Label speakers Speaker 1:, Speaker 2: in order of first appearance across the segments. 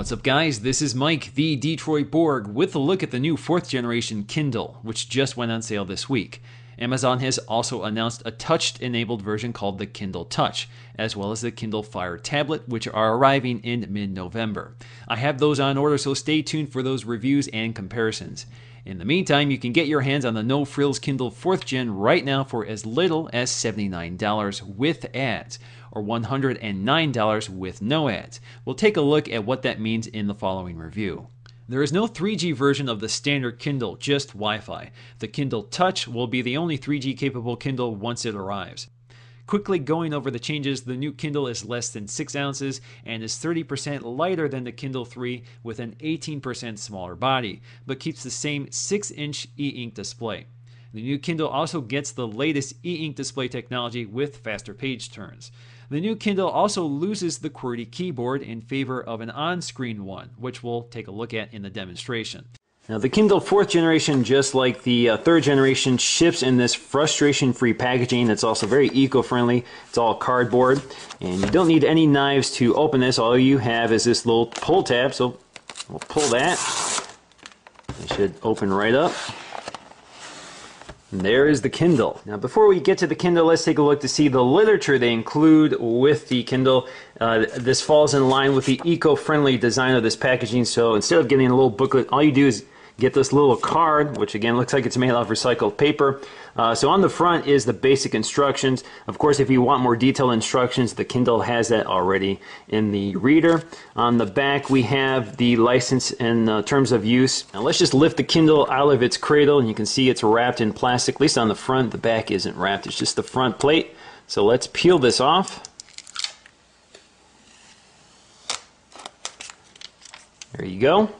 Speaker 1: What's up guys, this is Mike, the Detroit Borg, with a look at the new 4th generation Kindle, which just went on sale this week. Amazon has also announced a touch-enabled version called the Kindle Touch, as well as the Kindle Fire tablet, which are arriving in mid-November. I have those on order, so stay tuned for those reviews and comparisons. In the meantime, you can get your hands on the No Frills Kindle 4th Gen right now for as little as $79 with ads, or $109 with no ads. We'll take a look at what that means in the following review. There is no 3G version of the standard Kindle, just Wi-Fi. The Kindle Touch will be the only 3G capable Kindle once it arrives. Quickly going over the changes, the new Kindle is less than 6 ounces and is 30% lighter than the Kindle 3 with an 18% smaller body, but keeps the same 6-inch e-ink display. The new Kindle also gets the latest e-ink display technology with faster page turns. The new Kindle also loses the QWERTY keyboard in favor of an on-screen one, which we'll take a look at in the demonstration. Now the Kindle 4th generation, just like the 3rd generation, ships in this frustration-free packaging. It's also very eco-friendly. It's all cardboard, and you don't need any knives to open this. All you have is this little pull tab, so we'll pull that. It should open right up. And there is the Kindle. Now before we get to the Kindle, let's take a look to see the literature they include with the Kindle. This falls in line with the eco-friendly design of this packaging, so instead of getting a little booklet, all you do is get this little card, which again looks like it's made out of recycled paper. So on the front is the basic instructions. Of course, if you want more detailed instructions, the Kindle has that already in the reader. On the back, we have the license and terms of use. Now let's just lift the Kindle out of its cradle, and you can see it's wrapped in plastic, at least on the front. The back isn't wrapped, it's just the front plate. So let's peel this off. There you go.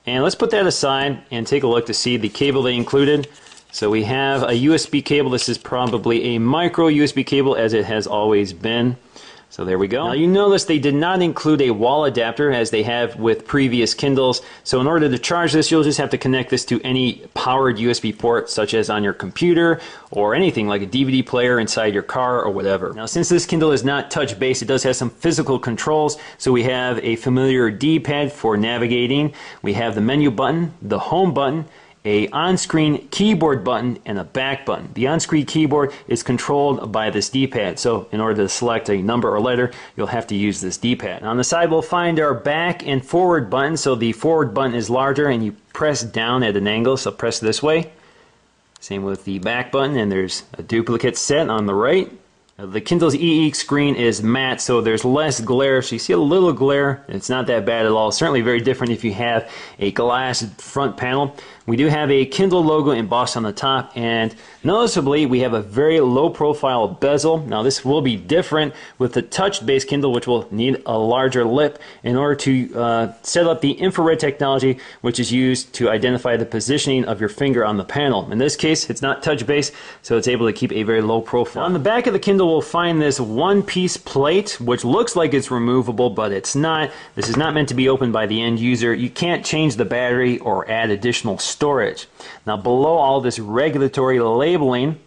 Speaker 1: And let's put that aside and take a look to see the cable they included. So we have a USB cable. This is probably a micro USB cable, as it has always been. So there we go. Now you notice they did not include a wall adapter as they have with previous Kindles. So in order to charge this, you'll just have to connect this to any powered USB port, such as on your computer or anything like a DVD player inside your car or whatever. Now since this Kindle is not touch-based, it does have some physical controls. So we have a familiar D-pad for navigating. We have the menu button, the home button, a on-screen keyboard button, and a back button. The on-screen keyboard is controlled by this D-pad, so in order to select a number or letter, you'll have to use this D-pad. On the side, we'll find our back and forward button. So the forward button is larger and you press down at an angle, so press this way. Same with the back button, and there's a duplicate set on the right. The Kindle's e-ink screen is matte, so there's less glare, so you see a little glare. It's not that bad at all. Certainly very different if you have a glass front panel. We do have a Kindle logo embossed on the top, and noticeably we have a very low profile bezel. Now this will be different with the touch-based Kindle, which will need a larger lip in order to set up the infrared technology, which is used to identify the positioning of your finger on the panel. In this case, it's not touch-based, so it's able to keep a very low profile. On the back of the Kindle, we'll find this one-piece plate, which looks like it's removable, but it's not. This is not meant to be opened by the end user. You can't change the battery or add additional storage. Now below all this regulatory labeling,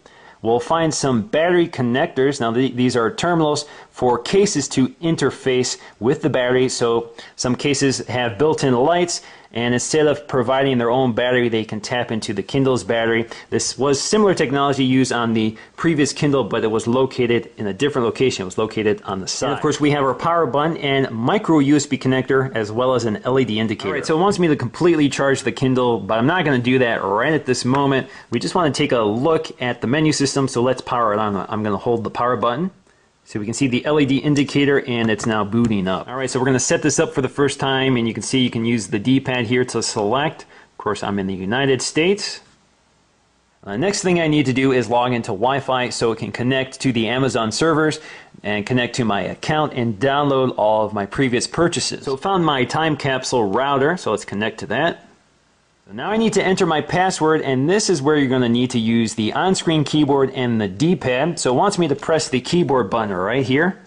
Speaker 1: we'll find some battery connectors. Now these are terminals for cases to interface with the battery. So some cases have built-in lights, and instead of providing their own battery, they can tap into the Kindle's battery. This was similar technology used on the previous Kindle, but it was located in a different location. It was located on the side. And of course, we have our power button and micro USB connector, as well as an LED indicator. All right, so it wants me to completely charge the Kindle, but I'm not going to do that right at this moment. We just want to take a look at the menu system, so let's power it on. I'm going to hold the power button. So we can see the LED indicator, and it's now booting up. Alright, so we're going to set this up for the first time, and you can see you can use the D-pad here to select. Of course, I'm in the United States. Next thing I need to do is log into Wi-Fi so it can connect to the Amazon servers and connect to my account and download all of my previous purchases. So I found my time capsule router, so let's connect to that. So now I need to enter my password, and this is where you're going to need to use the on-screen keyboard and the D-pad. So it wants me to press the keyboard button right here.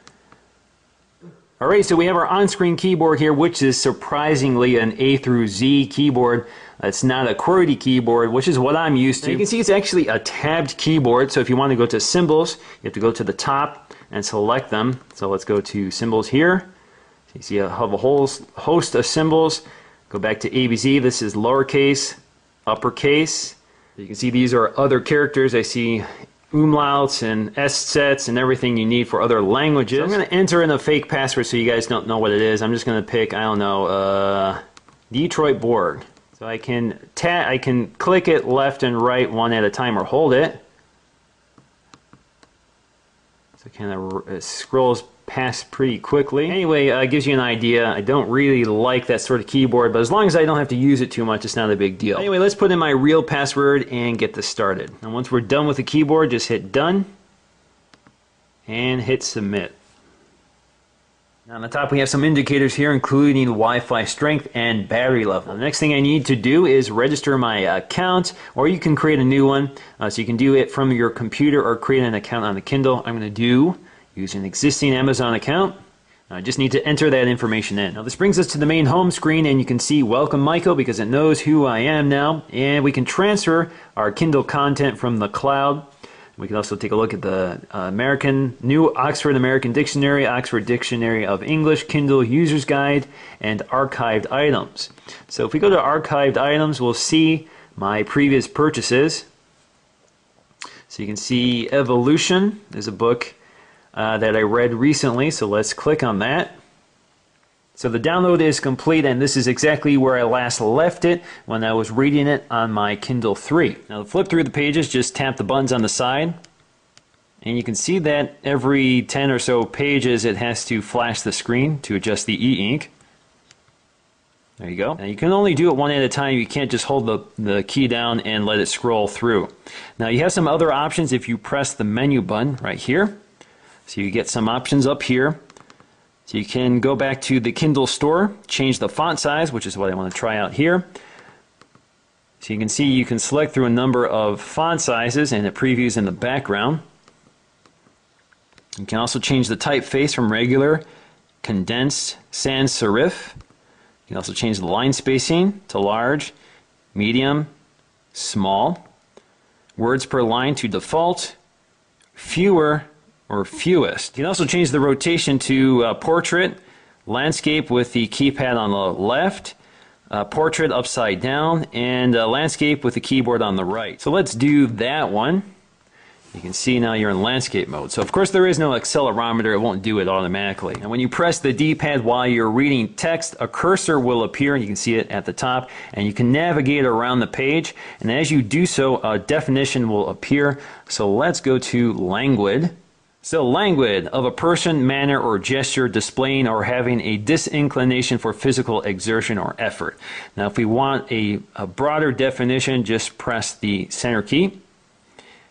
Speaker 1: Alright, so we have our on-screen keyboard here, which is surprisingly an A through Z keyboard. It's not a QWERTY keyboard, which is what I'm used to. Now you can see it's actually a tabbed keyboard, so if you want to go to symbols, you have to go to the top and select them. So let's go to symbols here. You see I have a whole host of symbols. Go back to ABC. This is lowercase, uppercase. You can see these are other characters. I see umlauts and S-sets and everything you need for other languages. So I'm going to enter in a fake password so you guys don't know what it is. I'm just going to pick, I don't know, Detroit Borg. So I can click it left and right one at a time or hold it. So it kind of scrolls past pretty quickly. Anyway, it gives you an idea. I don't really like that sort of keyboard, but as long as I don't have to use it too much, it's not a big deal. Anyway, let's put in my real password and get this started. And once we're done with the keyboard, just hit done and hit submit. Now on the top we have some indicators here, including Wi-Fi strength and battery level. The next thing I need to do is register my account, or you can create a new one. So you can do it from your computer or create an account on the Kindle. I'm going to use an existing Amazon account. I just need to enter that information in. Now this brings us to the main home screen, and you can see Welcome Michael because it knows who I am now. And we can transfer our Kindle content from the cloud. We can also take a look at the new Oxford American Dictionary, Oxford Dictionary of English, Kindle User's Guide, and Archived Items. So if we go to Archived Items, we'll see my previous purchases. So you can see Evolution is a book that I read recently, so let's click on that. So the download is complete, and this is exactly where I last left it when I was reading it on my Kindle 3. Now to flip through the pages, just tap the buttons on the side, and you can see that every 10 or so pages it has to flash the screen to adjust the e-ink. There you go. Now you can only do it one at a time. You can't just hold the key down and let it scroll through. Now you have some other options if you press the menu button right here. So you get some options up here. So you can go back to the Kindle store, change the font size, which is what I want to try out here. So you can see you can select through a number of font sizes, and it previews in the background. You can also change the typeface from regular, condensed, sans serif. You can also change the line spacing to large, medium, small. Words per line to default, fewer, or fewest. You can also change the rotation to portrait, landscape with the keypad on the left, portrait upside down, and landscape with the keyboard on the right. So let's do that one. You can see now you're in landscape mode. So of course there is no accelerometer, it won't do it automatically. And when you press the D-pad while you're reading text, a cursor will appear, and you can see it at the top, and you can navigate around the page, and as you do so, a definition will appear. So let's go to languid. So languid, of a person, manner, or gesture displaying or having a disinclination for physical exertion or effort. Now if we want a broader definition, just press the center key.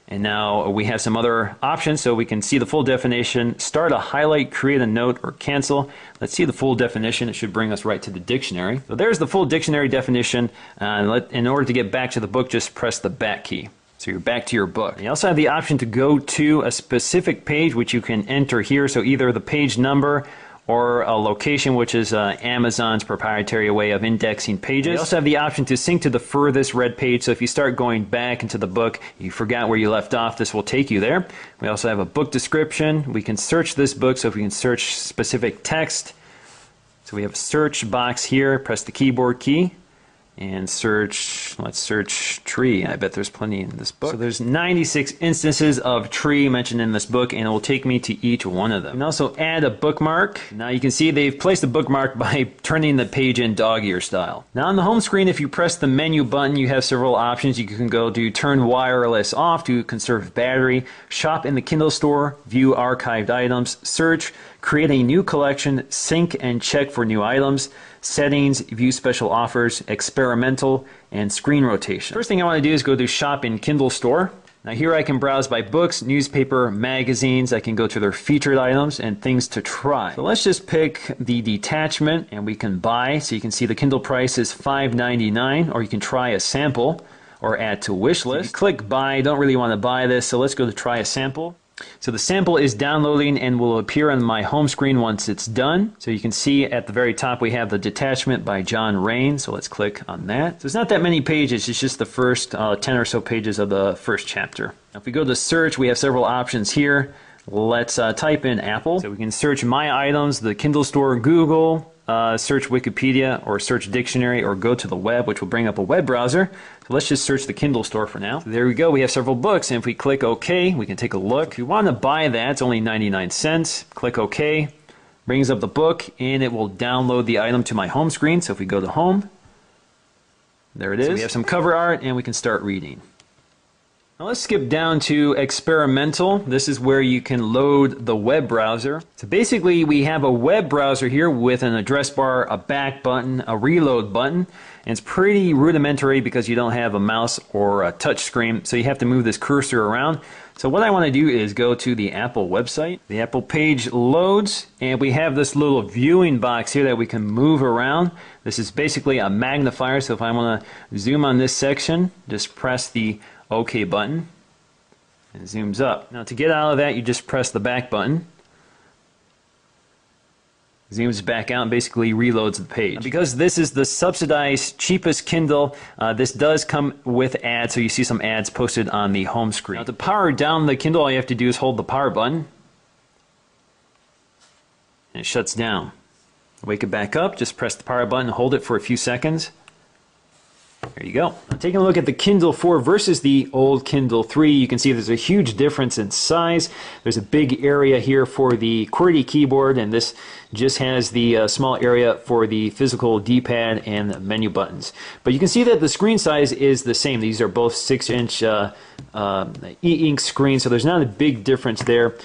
Speaker 1: And now we have some other options, so we can see the full definition, start a highlight, create a note, or cancel. Let's see the full definition. It should bring us right to the dictionary. So there's the full dictionary definition. In order to get back to the book, just press the back key. So you're back to your book. You also have the option to go to a specific page, which you can enter here. So either the page number or a location, which is Amazon's proprietary way of indexing pages. You also have the option to sync to the furthest read page. So if you start going back into the book, you forgot where you left off, this will take you there. We also have a book description. We can search this book, so if we can search specific text. So we have a search box here. Press the keyboard key and search, let's search tree. I bet there's plenty in this book. So there's 96 instances of tree mentioned in this book, and it will take me to each one of them. You can also add a bookmark. Now you can see they've placed a bookmark by turning the page in dog-ear style. Now on the home screen, if you press the menu button, you have several options. You can go to turn wireless off to conserve battery, shop in the Kindle store, view archived items, search, create a new collection, sync and check for new items, settings, view special offers, experimental, and screen rotation. First thing I want to do is go to shop in Kindle store. Now here I can browse by books, newspaper, magazines. I can go to their featured items and things to try. So let's just pick the detachment and we can buy. So you can see the Kindle price is $5.99, or you can try a sample or add to wish list. So click buy, don't really want to buy this, so let's go to try a sample. So the sample is downloading and will appear on my home screen once it's done. So you can see at the very top we have the detachment by John Rain. So let's click on that. So it's not that many pages, it's just the first 10 or so pages of the first chapter. Now if we go to search, we have several options here. Let's type in Apple. So we can search My Items, the Kindle Store, Google, search Wikipedia, or search Dictionary, or go to the web, which will bring up a web browser. So let's just search the Kindle Store for now. So there we go. We have several books, and if we click OK, we can take a look. If you want to buy that, it's only 99 cents. Click OK. Brings up the book, and it will download the item to my home screen. So if we go to Home, there it is. So we have some cover art, and we can start reading. Now let's skip down to Experimental. This is where you can load the web browser. So basically we have a web browser here with an address bar, a back button, a reload button. And it's pretty rudimentary because you don't have a mouse or a touch screen, so you have to move this cursor around. So what I want to do is go to the Apple website. The Apple page loads, and we have this little viewing box here that we can move around. This is basically a magnifier, so if I want to zoom on this section, just press the OK button, and it zooms up. Now to get out of that, you just press the back button. Zooms back out and basically reloads the page. Because this is the subsidized, cheapest Kindle, this does come with ads, so you see some ads posted on the home screen. Now to power down the Kindle, all you have to do is hold the power button, and it shuts down. Wake it back up, just press the power button, hold it for a few seconds. There you go. Now, taking a look at the Kindle 4 versus the old Kindle 3, you can see there's a huge difference in size. There's a big area here for the QWERTY keyboard, and this just has the small area for the physical D-pad and menu buttons. But you can see that the screen size is the same. These are both 6-inch e-ink screens, so there's not a big difference there.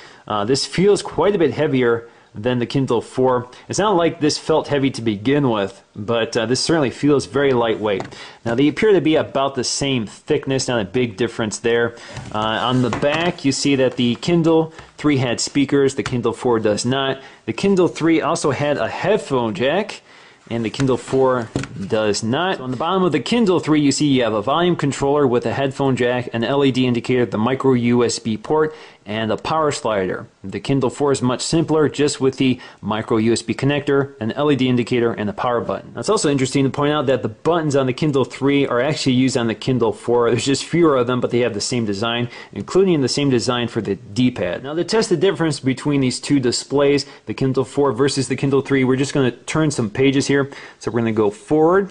Speaker 1: This feels quite a bit heavier than the Kindle 4. It's not like this felt heavy to begin with, but this certainly feels very lightweight. Now they appear to be about the same thickness, not a big difference there. On the back you see that the Kindle 3 had speakers, the Kindle 4 does not. The Kindle 3 also had a headphone jack, and the Kindle 4 does not. So on the bottom of the Kindle 3 you see you have a volume controller with a headphone jack, an LED indicator, the micro USB port, and a power slider. The Kindle 4 is much simpler, just with the micro USB connector, an LED indicator, and a power button. Now, it's also interesting to point out that the buttons on the Kindle 3 are actually used on the Kindle 4. There's just fewer of them, but they have the same design, including the same design for the D-pad. Now to test the difference between these two displays, the Kindle 4 versus the Kindle 3, we're just going to turn some pages here. So we're going to go forward.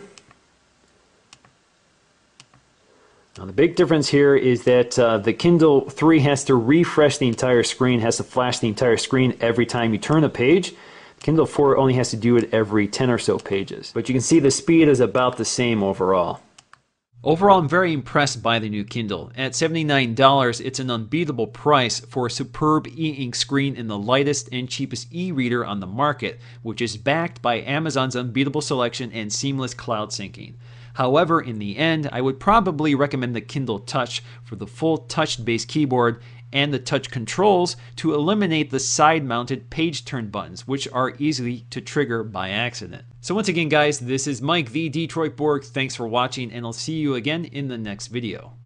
Speaker 1: Now the big difference here is that the Kindle 3 has to refresh the entire screen, has to flash the entire screen every time you turn a page. The Kindle 4 only has to do it every 10 or so pages. But you can see the speed is about the same overall. Overall, I'm very impressed by the new Kindle. At $79, it's an unbeatable price for a superb e-ink screen and the lightest and cheapest e-reader on the market, which is backed by Amazon's unbeatable selection and seamless cloud syncing. However, in the end, I would probably recommend the Kindle Touch for the full touch-based keyboard and the touch controls to eliminate the side-mounted page turn buttons, which are easy to trigger by accident. So once again guys, this is Mike the Detroit Borg. Thanks for watching, and I'll see you again in the next video.